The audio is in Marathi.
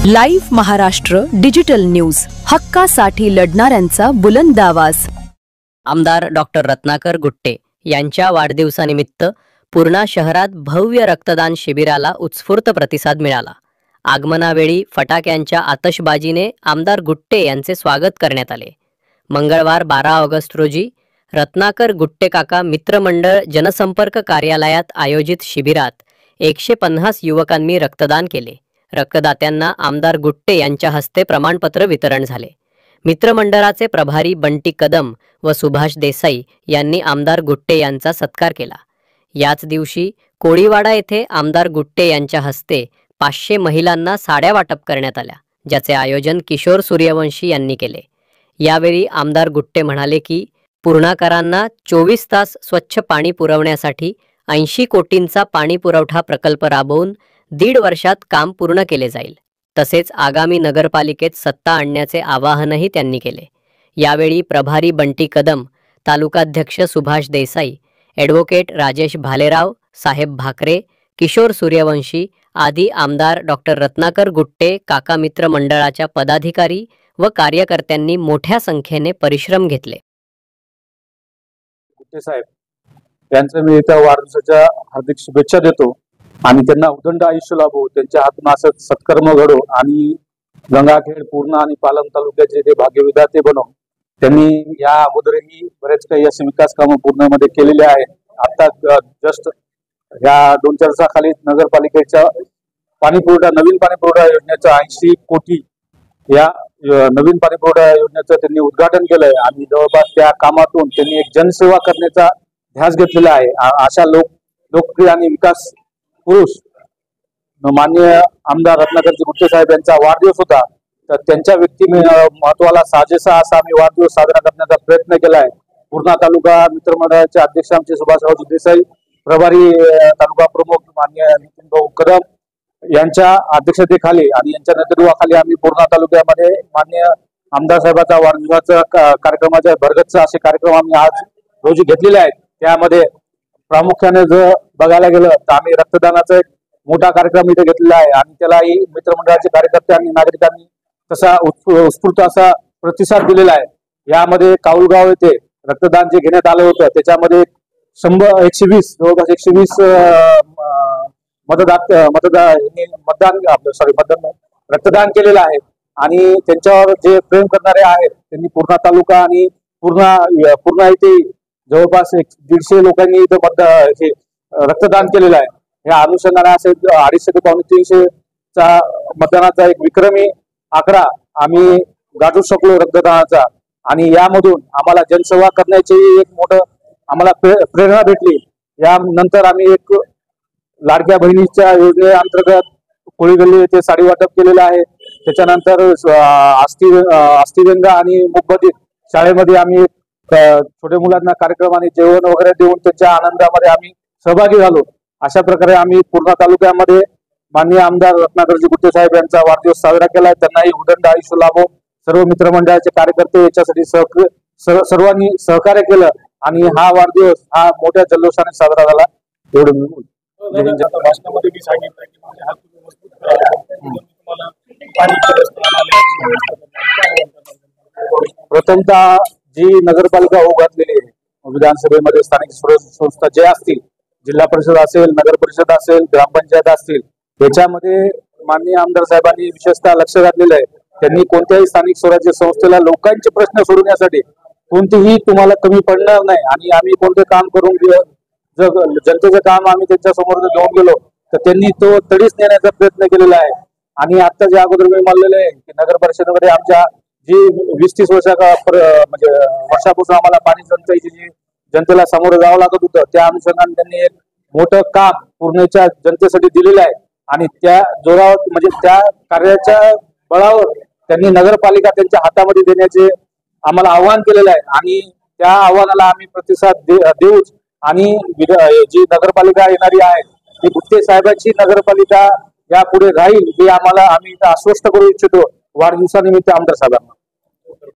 लाईव्ह महाराष्ट्र डिजिटल न्यूज, हक्कासाठी लढणाऱ्यांचा बुलंद आवाज। आमदार डॉक्टर रत्नाकर गुट्टे यांच्या वाढदिवसानिमित्त पूर्णा शहरात भव्य रक्तदान शिबिराला उत्स्फूर्त प्रतिसाद मिळाला। आगमनावेळी फटाक्यांच्या आतषबाजीने आमदार गुट्टे यांचे स्वागत करण्यात आले। मंगळवार 12 ऑगस्ट रोजी रत्नाकर गुट्टे काका मित्रमंडळ जनसंपर्क कार्यालयात आयोजित शिबिरात 150 युवकांनी रक्तदान केले। रक्तदात्यांना आमदार गुट्टे यांच्या हस्ते प्रमाणपत्र वितरण झाले। मित्रमंडळाचे प्रभारी बंटी कदम व सुभाष देसाई यांनी आमदार गुट्टे यांचा सत्कार केला। याच दिवशी कोळीवाडा येथे आमदार गुट्टे यांच्या हस्ते 500 महिलांना साड्या वाटप करण्यात आल्या, ज्याचे आयोजन किशोर सूर्यवंशी यांनी केले। यावेळी आमदार गुट्टे म्हणाले की पूर्णाकरांना 24 तास स्वच्छ पाणी पुरवण्यासाठी 80 कोटींचा पाणी पुरवठा प्रकल्प राबवून 1.5 वर्षात काम पूर्ण केले जाईल। तसेच आगामी नगरपालिकेत सत्ता आणण्याचे आवाहनही त्यांनी केले। यावेळी प्रभारी बंटी कदम, तालुकाध्यक्ष सुभाष देसाई, ॲडव्होकेट राजेश भालेराव, साहेब भाकरे, किशोर सूर्यवंशी आदी आमदार डॉक्टर रत्नाकर गुट्टे काका मित्र मंडळाच्या पदाधिकारी व कार्यकर्त्यांनी मोठ्या संख्येने परिश्रम घेतले। गुट्टे साहेब यांचं मी त्या वाढदिवसाच्या हार्दिक शुभेच्छा देतो आणि त्यांना उदंड आयुष्य लाभो, त्यांच्या हातून असं सत्कर्म घडो आणि गंगाखेड, पूर्णा आणि पालम तालुक्याचे ते भाग्यविधाते बनो। त्यांनी या अगोदरही बरेच काही असे विकास कामं पूर्णमध्ये केलेले आहेत। आता जस्ट या 2-4 दिवसाखाली नगरपालिकेच्या नवीन पाणी पुरवठा योजनेचं 80 कोटी या नवीन पाणी पुरवठा योजनेचं त्यांनी उद्घाटन केलंय आणि जवळपास त्या कामातून त्यांनी एक जनसेवा करण्याचा ध्यास घेतलेला आहे। अशा लोकप्रिय आणि विकास पुरुष माननीय आमदार रत्नाकरजी गुट्टे साहेब यांचा वाढदिवस होता, तर त्यांच्या व्यक्ती महत्वाला साजेसा असा आम्ही वाढदिवस साजरा करण्याचा प्रयत्न केला आहे। पूर्णा तालुका मित्रमंडळाचे अध्यक्ष आमचे सुभाषराव देसाई, प्रभारी तालुका प्रमुख माननीय नितीन भाऊ कदम यांच्या अध्यक्षतेखाली आणि यांच्या नेतृत्वाखाली आम्ही पूर्णा तालुक्यामध्ये माननीय आमदार साहेबांचा वाढदिवसाचा कार्यक्रमाच्या भरगच्च असे कार्यक्रम आम्ही आज रोजी घेतलेले आहेत। त्यामध्ये प्रामुख्याने जर बघायला गेलं तर आम्ही रक्तदानाचा एक मोठा कार्यक्रम इथे घेतलेला आहे आणि त्यालाही मित्रमंडळाचे कार्यकर्ते आणि नागरिकांनी तसा उत्स्फूर्त असा प्रतिसाद दिलेला आहे। यामध्ये काऊलगाव येथे रक्तदान जे घेण्यात आलं होतं त्याच्यामध्ये 120 जवळपास 120 रक्तदान केलेलं आहे आणि त्यांच्यावर जे प्रेम करणारे आहेत त्यांनी पूर्णा तालुका आणि पूर्णा येथे जवळपास 150 लोकांनी इथं रक्तदान केलेलं आहे। या अनुषंगाने असे 250 ते 300 चा मतदानाचा एक विक्रमी आकडा आम्ही गाठू शकलो रक्तदानाचा आणि यामधून आम्हाला जनसेवा करण्याची एक मोठं आम्हाला प्रेरणा भेटली। यानंतर आम्ही एक लाडक्या बहिणीच्या योजनेअंतर्गत कोळी गल्ली येथे साडी वाटप केलेलं आहे। त्याच्यानंतर अस्थिव्यंग आणि मूकबधिर शाळेमध्ये आम्ही छोट्या मुलांना कार्यक्रम आणि जेवण वगैरे देऊन त्यांच्या आनंदामध्ये आम्ही सहभागी झालो। अशा प्रकारे आम्ही पूर्णा तालुक्यामध्ये माननीय आमदार रत्नाकरजी गुट्टे साहेब यांचा वाढदिवस साजरा केलाय। त्यांनाही उदंड आयुष्य लाभो। सर्व मित्रमंडळाचे कार्यकर्ते याच्यासाठी सर्वांनी सहकार्य केलं आणि हा वाढदिवस हा मोठ्या जल्लोषाने साजरा झाला। एवढं मी प्रथमतः जी नगरपालिका होऊ घातलेली आहे विधानसभेमध्ये स्थानिक संस्था जे असतील, जिल्हा परिषद असेल, नगर परिषद असेल, ग्रामपंचायत असतील, याच्यामध्ये माननीय आमदार साहेबांनी विशेषतः लक्ष घातलेलं आहे। त्यांनी कोणत्याही स्थानिक स्वराज्य संस्थेला लोकांचे प्रश्न सोडवण्यासाठी कोणतेही तुम्हाला कमी पडणार नाही आणि आम्ही कोणते काम करून जर जनतेचं काम आम्ही त्यांच्या समोर घेऊन गेलो तर त्यांनी तो तडीच नेण्याचा प्रयत्न केलेला आहे। आणि आता जे अगोदर मी म्हणलेलं आहे की नगर परिषदेमध्ये आमच्या जी 20-30 वर्षापासून आम्हाला पाणी टंचाईची जी जनतेला सामोरं जावं लागत होतं त्या अनुषंगाने त्यांनी एक मोठं काम पूर्णेच्या जनतेसाठी दिलेलं आहे आणि त्या जोरावर म्हणजे त्या कार्याच्या बळावर त्यांनी नगरपालिका त्यांच्या हातामध्ये देण्याचे आम्हाला आव्हान केलेलं आहे आणि त्या आव्हानाला आम्ही प्रतिसाद देऊच आणि जी नगरपालिका येणारी आहे ती गुट्टे साहेबांची नगरपालिका यापुढे राहील हे आम्ही आश्वस्त करू इच्छितो वाढदिवसानिमित्त आमदार साहेबांना।